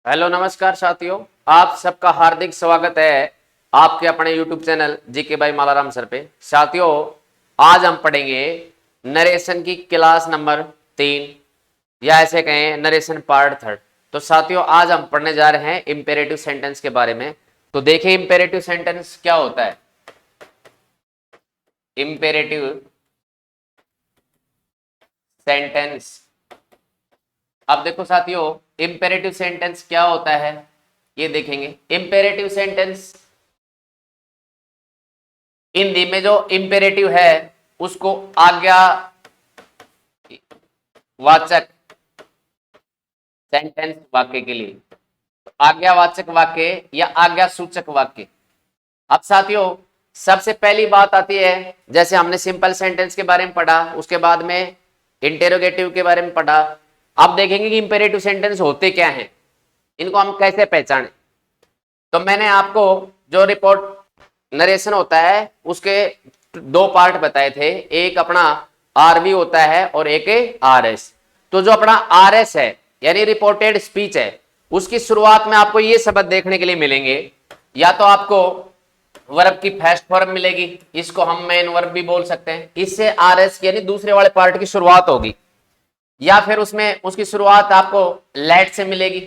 Hello नमस्कार साथियों, आप सबका हार्दिक स्वागत है आपके अपने YouTube channel GK by Malaram sir पे। साथियों, आज हम पढ़ेंगे नरेशन की क्लास नंबर 3 या ऐसे कहें नरेशन पार्ट 3। तो साथियों, आज हम पढ़ने जा रहे हैं इंपेरेटिव सेंटेंस के बारे में। तो देखिए इंपेरेटिव सेंटेंस क्या होता है। इंपेरेटिव सेंटेंस, अब देखो साथियों, इंपेरेटिव सेंटेंस क्या होता है ये देखेंगे। इंपेरेटिव सेंटेंस, हिंदी में जो इंपेरेटिव है उसको आज्ञावाचक सेंटेंस वाक्य के लिए, आज्ञावाचक वाक्य या आज्ञा सूचक वाक्य। अब साथियों, सबसे पहली बात आती है, जैसे हमने सिंपल सेंटेंस के बारे में पढ़ा, उसके बाद में इंटेरोगेटिव के बारे में पढ़ा। अब देखेंगे कि इंपेरेटिव सेंटेंस होते क्या हैं, इनको हम कैसे पहचानें। तो मैंने आपको जो रिपोर्ट नरेशन होता है उसके दो पार्ट बताए थे, एक अपना आरवी होता है और एक आरएस। तो जो अपना आरएस है यानी रिपोर्टेड स्पीच है, उसकी शुरुआत में आपको ये शब्द देखने के लिए मिलेंगे। या तो आपको वर्ब की फर्स्ट फॉर्म मिलेगी, इसको हम मेन वर्ब भी बोल सकते हैं, इससे आरएस यानी दूसरे वाले पार्ट की शुरुआत होगी। या फिर उसमें उसकी शुरुआत आपको लेट से मिलेगी,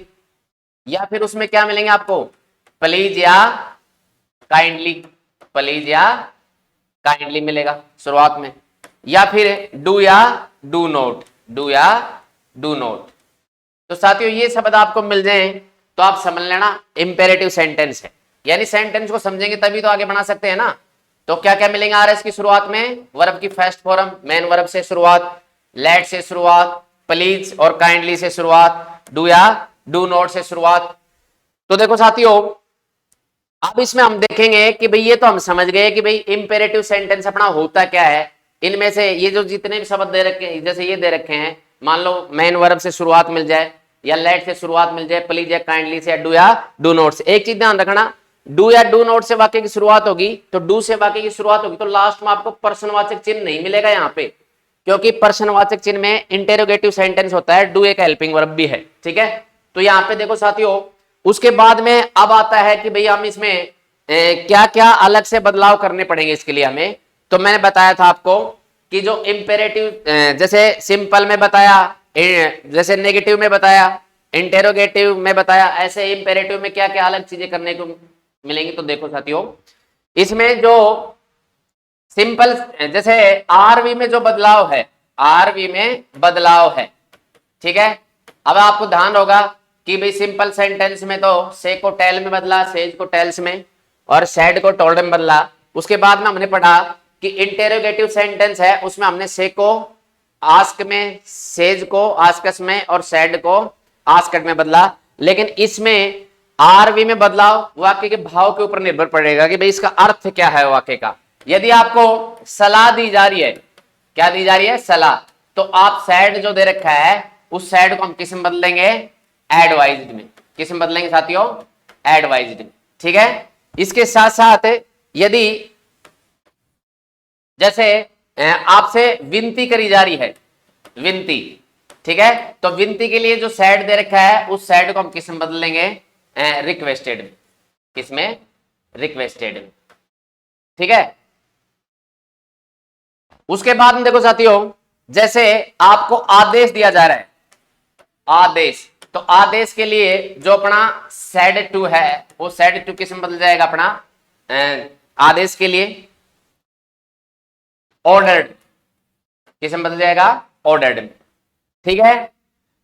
या फिर उसमें क्या मिलेंगे आपको, प्लीज या काइंडली, प्लीज या काइंडली मिलेगा शुरुआत में, या फिर डू या डू नोट, डू या डू नोट। तो साथियों, ये शब्द आपको मिल जाए तो आप समझ लेना इंपेरेटिव सेंटेंस है। यानी सेंटेंस को समझेंगे तभी तो आगे बढ़ा सकते हैं ना। तो क्या क्या मिलेंगे आरएस की शुरुआत में, वर्ब की फर्स्ट फॉर्म, मेन वर्ब से शुरुआत, लेट से शुरुआत, प्लीज और काइंडली से शुरुआत, डू या डू नोट से शुरुआत। तो देखो साथियों, अब इसमें हम देखेंगे कि भाई ये तो हम समझ गए कि भाई इंपेरेटिव सेंटेंस अपना होता क्या है। इनमें से ये जो जितने भी शब्द दे रखे हैं, जैसे ये दे रखे हैं, मान लो मेन वर्ब से शुरुआत मिल जाए, या लेट से शुरुआत मिल जाए, प्लीज या काइंडली से, डू या डू नोट से। एक चीज ध्यान रखना, डू या डू नोट से वाक्य की शुरुआत होगी, तो डू से वाक्य की शुरुआत होगी तो लास्ट में आपको प्रश्नवाचक चिन्ह नहीं मिलेगा यहाँ पे, क्योंकि प्रश्नवाचक चिन्ह में इंटेरोगेटिव सेंटेंस होता है, डू एक हेल्पिंग वर्ब भी है। ठीक है, तो यहाँ पे देखो साथियों, उसके बाद में अब आता है कि भाई हम इसमें क्या क्या अलग से बदलाव करने पड़ेंगे इसके लिए हमें। तो मैंने बताया था आपको कि जो इंपेरेटिव, जैसे सिंपल में बताया, जैसे नेगेटिव में बताया, इंटेरोगेटिव में बताया, ऐसे इंपेरेटिव में क्या क्या अलग चीजें करने को मिलेंगी। तो देखो साथियों, इसमें जो सिंपल, जैसे आरवी में जो बदलाव है, आरवी में बदलाव है, ठीक है। अब आपको ध्यान होगा कि भाई सिंपल सेंटेंस में तो से को टेल में बदला, सेज को टेल्स में, और सैड को टोल्ड में बदला। उसके बाद में हमने पढ़ा कि इंटेरोगेटिव सेंटेंस है, उसमें हमने से को आस्क में, सेज को आस्कस में और सैड को आस्कट में बदला। लेकिन इसमें आरवी में बदलाव वाक्य के भाव के ऊपर निर्भर पड़ेगा कि भाई इसका अर्थ क्या है वाक्य का। यदि आपको सलाह दी जा रही है, क्या दी जा रही है, सलाह, तो आप सैड जो दे रखा है उस सैड को हम किस में बदलेंगे, एडवाइज्ड में। किस में बदलेंगे साथियों, एडवाइज्ड में। ठीक है, इसके साथ साथ यदि जैसे आपसे विनती करी जा रही है, विनती, ठीक है, तो विनती के लिए जो सैड दे रखा है उस सैड को हम किस में बदलेंगे, रिक्वेस्टेड में। किसमें, रिक्वेस्टेड में। ठीक है, उसके बाद में देखो साथियों, जैसे आपको आदेश दिया जा रहा है, आदेश, तो आदेश के लिए जो अपना सेड टू है वो सेड टू किस में बदल जाएगा, अपना आदेश के लिए ऑर्डर्ड, किस में बदल जाएगा, ऑर्डर्ड में। ठीक है,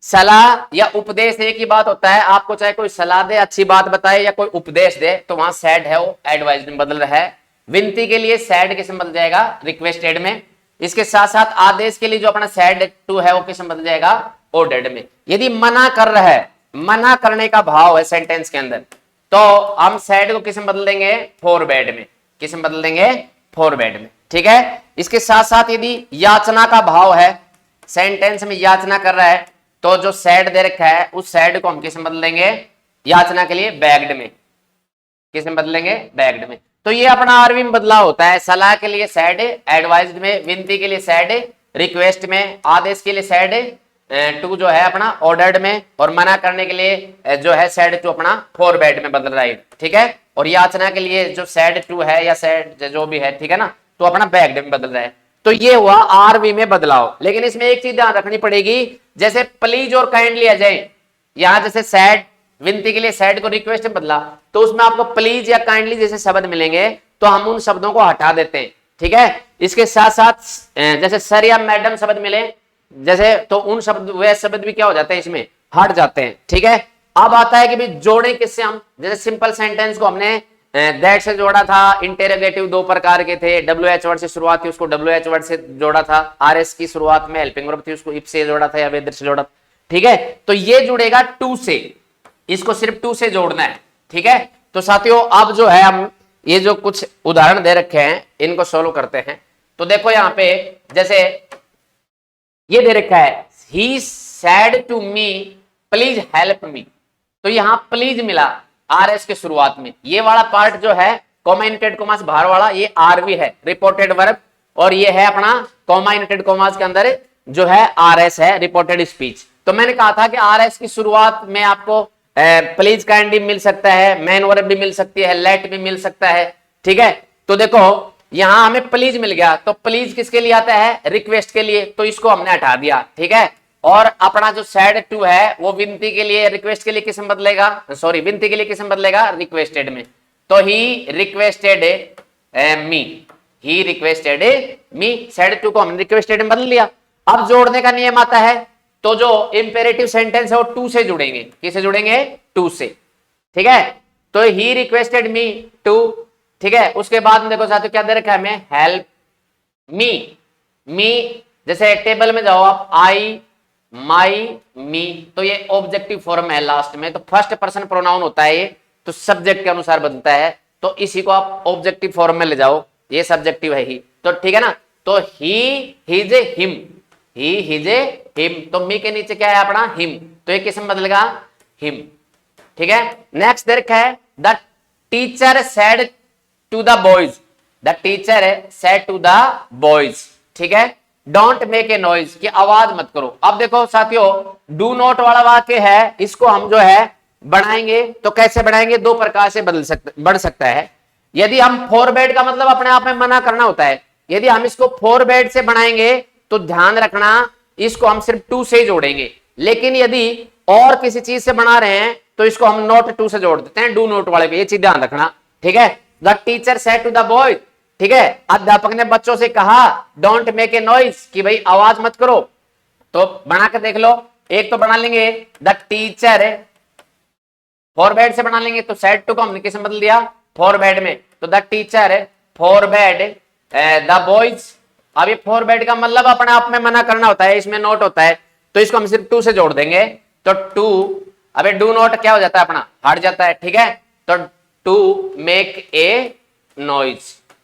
सलाह या उपदेश एक ही बात होता है, आपको चाहे कोई सलाह दे, अच्छी बात बताए, या कोई उपदेश दे, तो वहां सैड है वो एडवाइज में बदल रहा है। विनती के लिए सैड किस में बदल जाएगा, रिक्वेस्टेड में। इसके साथ साथ आदेश के लिए जो अपना सैड टू है वो किस में बदल जाएगा, ऑर्डर्ड में। यदि मना कर रहा है, मना करने का भाव है सेंटेंस के अंदर, तो हम सैड को किस में बदल देंगे, फॉरबैड में। किस में बदल देंगे, फॉरबैड में। ठीक है, इसके साथ साथ यदि याचना का भाव है, सेंटेंस में याचना कर रहा है, तो जो सैड दे रखा है उस सैड को हम किस में बदलेंगे, याचना के लिए बैग्ड में। किस में बदलेंगे, बैग्ड में। तो ये अपना आरवी में बदलाव होता है, सलाह के लिए सैड एडवाइज्ड में, विनती के लिए सैड रिक्वेस्ट में, आदेश के लिए सैड टू जो है अपना ऑर्डर्ड में, और मना करने के लिए जो है सैड टू अपना फॉरवर्ड में बदल रहा है, ठीक है। और याचना के लिए जो सैड टू है या सैड जो भी है, ठीक है ना, तो अपना बैक्ड में बदल रहा है। तो ये हुआ आरवी में बदलाव। लेकिन इसमें एक चीज ध्यान रखनी पड़ेगी, जैसे प्लीज और काइंडली आ जाए, यहां जैसे सैड विनती के लिए सैड को रिक्वेस्ट में बदला, तो उसमें आपको प्लीज या काइंडली जैसे शब्द मिलेंगे तो हम उन शब्दों को हटा देते हैं, ठीक है। इसके साथ साथ जैसे सर या मैडम शब्द मिले जैसे, तो उन शब्द वे शब्द भी क्या हो जाते हैं, इसमें हट जाते हैं, ठीक है। अब आता है कि भाई जोड़े किससे हम, जैसे सिंपल सेंटेंस को हमने दैट से जोड़ा था, इंटेरोगेटिव दो प्रकार के थे, WH वर्ड से शुरुआत थी उसको WH वर्ड से जोड़ा था, RS की शुरुआत में हेल्पिंग वर्ब थी उसको इफ से जोड़ा था या वेदर से जोड़ा, ठीक है। तो ये जुड़ेगा टू से, इसको सिर्फ टू से जोड़ना है, ठीक है। तो साथियों अब जो है हम ये जो कुछ उदाहरण दे रखे हैं इनको सोल्व करते हैं। तो देखो यहां पे जैसे ये दे रखा है, he said to me please help me, तो यहां प्लीज मिला RS के शुरुआत में, ये वाला पार्ट जो है कॉमा इनवर्टेड कॉमास बाहर वाला ये RV है रिपोर्टेड वर्ब, और ये है अपना कॉमा इनवर्टेड कॉमास के अंदर जो है RS है रिपोर्टेड स्पीच। तो मैंने कहा था कि RS की शुरुआत में आपको प्लीज काइंडली मिल सकता है, मैन वर्ब भी मिल सकती है, लेट भी मिल सकता है, ठीक है। तो देखो यहां हमें प्लीज मिल गया, तो प्लीज किसके लिए आता है, रिक्वेस्ट के लिए, तो इसको हमने हटा दिया, ठीक है। और अपना जो सैड टू है वो विनती के लिए, रिक्वेस्ट के लिए किस में बदलेगा, सॉरी विनती के लिए किस में बदलेगा, रिक्वेस्टेड में। तो he requested me, he requested me, said to को हमने रिक्वेस्टेड में बदल लिया। अब जोड़ने का नियम आता है, तो जो इंपेरेटिव सेंटेंस है वो टू से जुड़ेंगे, किसे जुड़ेंगे, टू से, ठीक है। तो ही रिक्वेस्टेड मी टू, ठीक है। उसके बाद में देखो साथियों क्या दे रखा है हमें, हेल्प मी, मी जैसे टेबल में जाओ आप, आई माई मी, तो ये ऑब्जेक्टिव फॉर्म है लास्ट में, तो फर्स्ट पर्सन प्रोनाउन होता है ये, तो सब्जेक्ट के अनुसार बनता है, तो इसी को आप ऑब्जेक्टिव फॉर्म में ले जाओ, ये सब्जेक्टिव है ही, तो ठीक है ना। तो ही हिज हिम, ही हिज हिम, तो मी के नीचे क्या है अपना हिम, तो ये किस में बदलेगा, हिम, ठीक है। नेक्स्ट देख है, the teacher said to the boys, the teacher said to the boys, ठीक है, डोंट मेक ए नॉइज, की आवाज मत करो। अब देखो साथियों डू नॉट वाला वाक्य है, इसको हम जो है बनाएंगे तो कैसे बनाएंगे, दो प्रकार से बढ़ सकता है। यदि हम फॉरवर्ड का मतलब अपने आप में मना करना होता है, यदि हम इसको फॉरवर्ड से बनाएंगे तो ध्यान रखना इसको हम सिर्फ टू से ही जोड़ेंगे, लेकिन यदि और किसी चीज से बना रहे हैं तो इसको हम नॉट टू से जोड़ देते हैं, डू नॉट वाले पे, ये चीज ध्यान रखना, ठीक है। The teacher said to the boy, ठीक है, अध्यापक ने बच्चों से कहा डोंट मेक ए नॉइज, कि भाई आवाज मत करो। तो बना कर देख लो, एक तो बना लेंगे द टीचर, फॉरवर्ड से बना लेंगे तो सेड टू को हमने किस में बदल दिया, फॉरवर्ड में, तो the teacher forward the boys. अब ये फॉरवर्ड का मतलब अपने आप में मना करना होता है, इसमें नोट होता है, तो इसको हम सिर्फ टू से जोड़ देंगे, तो टू, अबे डू नॉट क्या हो जाता है अपना, हट जाता है, ठीक है। तो to make a noise,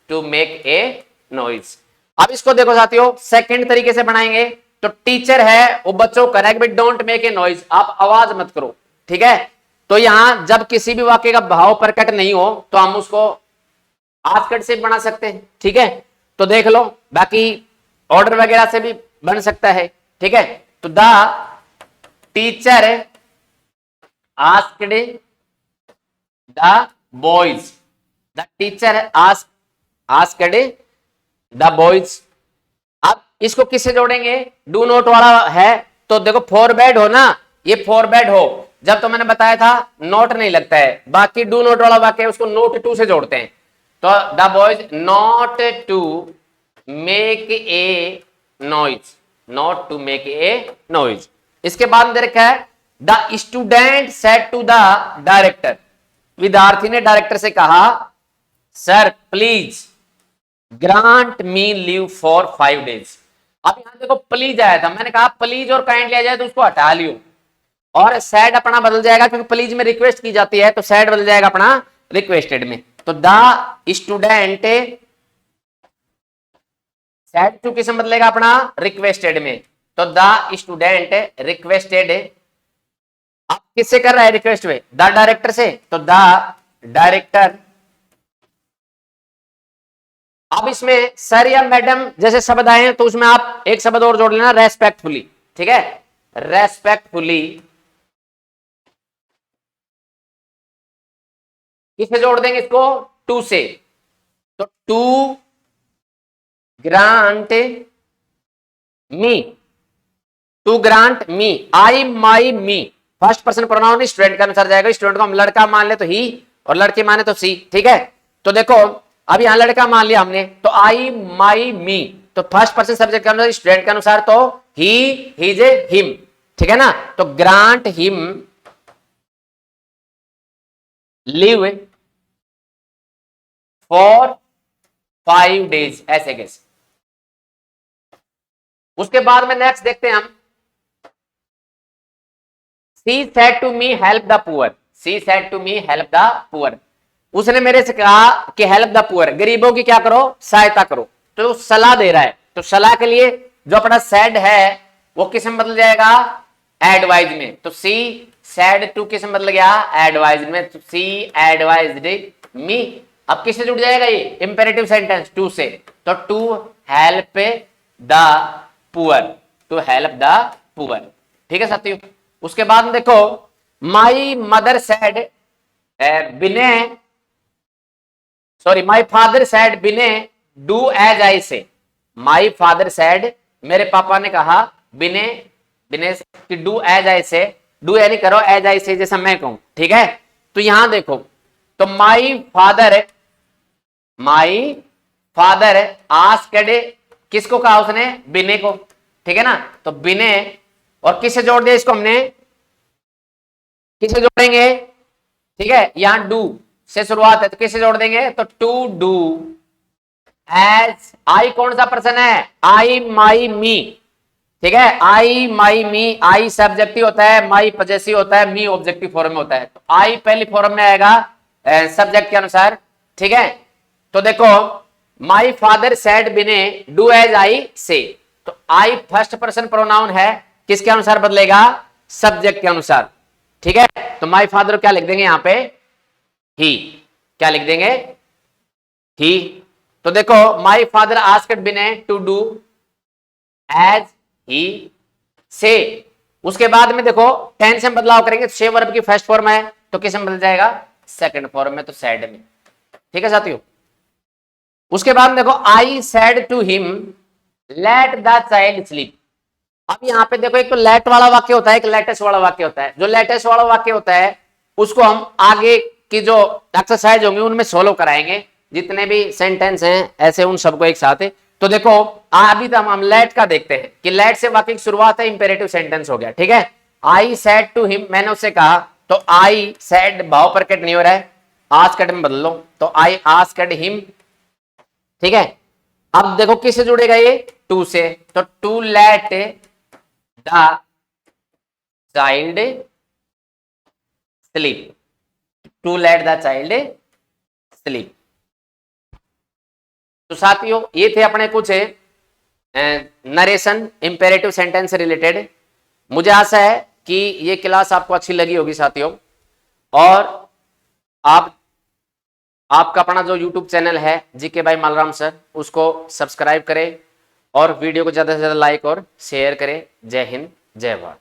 to make a noise. अब इसको देखो साथियों सेकंड तरीके से बनाएंगे, तो टीचर है वो बच्चों को कह रहा है कि डोंट मेक ए नॉइज, आप आवाज मत करो, ठीक है। तो यहां जब किसी भी वाक्य का भाव प्रकट नहीं हो तो हम उसको आस्कट से बना सकते हैं, ठीक है। तो देख लो, बाकी ऑर्डर वगैरह से भी बन सकता है, ठीक है। तो the teacher asked the boys, the teacher asked the boys. अब इसको किससे जोड़ेंगे, डू नॉट वाला है, तो देखो फॉरवर्ड हो ना, ये फॉरवर्ड हो, जब तो मैंने बताया था नोट नहीं लगता है, बाकी डू नॉट वाला वाक्य उसको नोट टू से जोड़ते हैं, तो the boys not to make a noise, not to make a noise. इसके बाद दे रखा है the student said to the director, विद्यार्थी ने डायरेक्टर से कहा sir please grant me leave for 5 days। अब यहां देखो प्लीज आया था, मैंने कहा प्लीज और काइंडली आ जाए तो उसको हटा लियो, और सैड अपना बदल जाएगा क्योंकि प्लीज में रिक्वेस्ट की जाती है, तो सैड बदल जाएगा अपना रिक्वेस्टेड में। तो द स्टूडेंट सैड टू किस में बदलेगा अपना रिक्वेस्टेड में, तो द स्टूडेंट रिक्वेस्टेड, आप किससे कर रहा है रिक्वेस्ट में, द डायरेक्टर से, तो द डायरेक्टर। अब इसमें सर या मैडम जैसे शब्द आए हैं तो उसमें आप एक शब्द और जोड़ लेना रेस्पेक्टफुली, ठीक है। रेस्पेक्टफुली, किससे जोड़ देंगे इसको, टू से, तो to grant me, to grant me, I my me, first person pronoun student के अनुसार जाएगा। स्टूडेंट को हम लड़का मान ले तो ही, और लड़की माने तो सी, ठीक है। तो देखो अब यहां लड़का मान लिया हमने, तो आई माई मी, तो फर्स्ट पर्सन सब्जेक्ट के अनुसार स्टूडेंट के अनुसार तो ही, हिज, हिम, ठीक है ना। तो grant him live for 5 days, ऐसे कैसे। उसके बाद में नेक्स्ट देखते हैं हम, She said to me help the poor, she said to me help the poor, उसने मेरे से कहा कि हेल्प द पुअर, गरीबों की क्या करो, सहायता करो। तो सलाह दे रहा है, तो सलाह के लिए जो अपना सैड है वो किस में बदल जाएगा, एडवाइज में। तो सी सैड टू किस में बदल गया, एडवाइज में। तो सी एडवाइज्ड मी, अब किससे जुड़ जाएगा ये, इंपेरेटिव सेंटेंस, टू से, तो to help the poor, to help the poor, ठीक है साथियों। उसके बाद में देखो, my mother said Vinay, sorry my father said Vinay do as I say, my father sad, मेरे पापा ने कहा विनय, विनय कि डू एज आई से, डू यानी करो, एज आई से जैसा मैं कहूं, ठीक है। तो यहां देखो, तो माई फादर आस्क्ड, किसको कहा उसने, विनय को, ठीक है ना। तो विनय, और किससे जोड़ दिया इसको हमने, किससे जोड़ेंगे, ठीक है, यहां डू से शुरुआत है तो किससे जोड़ देंगे, तो टू डू एज, आई कौन सा पर्सन है, आई माई मी, ठीक है, आई माई मी, आई सब्जेक्टिव होता है, माई पजेसिव होता है, मी ऑब्जेक्टिव फॉर्म में होता है। तो आई पहली फॉर्म में आएगा सब्जेक्ट के अनुसार, ठीक है। तो देखो, my father said Vinay do as I say, तो आई फर्स्ट पर्सन प्रोनाउन है, किसके अनुसार बदलेगा, सब्जेक्ट के अनुसार, ठीक है। तो माई फादर क्या लिख देंगे यहां पे, ही, क्या लिख देंगे, ही। तो देखो, my father asked Vinay to do as he say, उसके बाद में देखो टेंस में बदलाव करेंगे, से वर्ब की फर्स्ट फॉर्म है तो किस में बदल जाएगा, सेकंड फॉर्म में, तो सैड में, ठीक है साथियों। उसके बाद देखो, I said to him let the child sleep, अब यहां पे देखो एक तो लेट वाला वाक्य होता है, एक लेटेस्ट वाला वाक्य होता है। जो लेटेस्ट वाला वाक्य होता है उसको हम आगे की जो एक्सरसाइज होंगी उनमें सोल्व कराएंगे, जितने भी सेंटेंस हैं ऐसे उन सबको एक साथ। तो देखो अभी तो हम लेट का देखते हैं कि लेट से वाक्य की शुरुआत है, इंपेरेटिव सेंटेंस हो गया, ठीक है। आई सैड टू हिम, मैंने उससे कहा, तो आई सैड भाव प्रकट नहीं हो रहा है, आस्क्ड में बदल लो, तो आई आस्क्ड हिम, ठीक है। अब देखो किससे जुड़ेगा ये, टू से, तो to let the child sleep, to let the child sleep. तो साथियों ये थे अपने कुछ नरेशन इंपेरेटिव सेंटेंस से रिलेटेड। मुझे आशा है कि ये क्लास आपको अच्छी लगी होगी साथियों, और आपका अपना जो YouTube चैनल है जीके बाय मालराम सर, उसको सब्सक्राइब करें और वीडियो को ज्यादा से ज्यादा लाइक और शेयर करें। जय हिंद, जय भारत।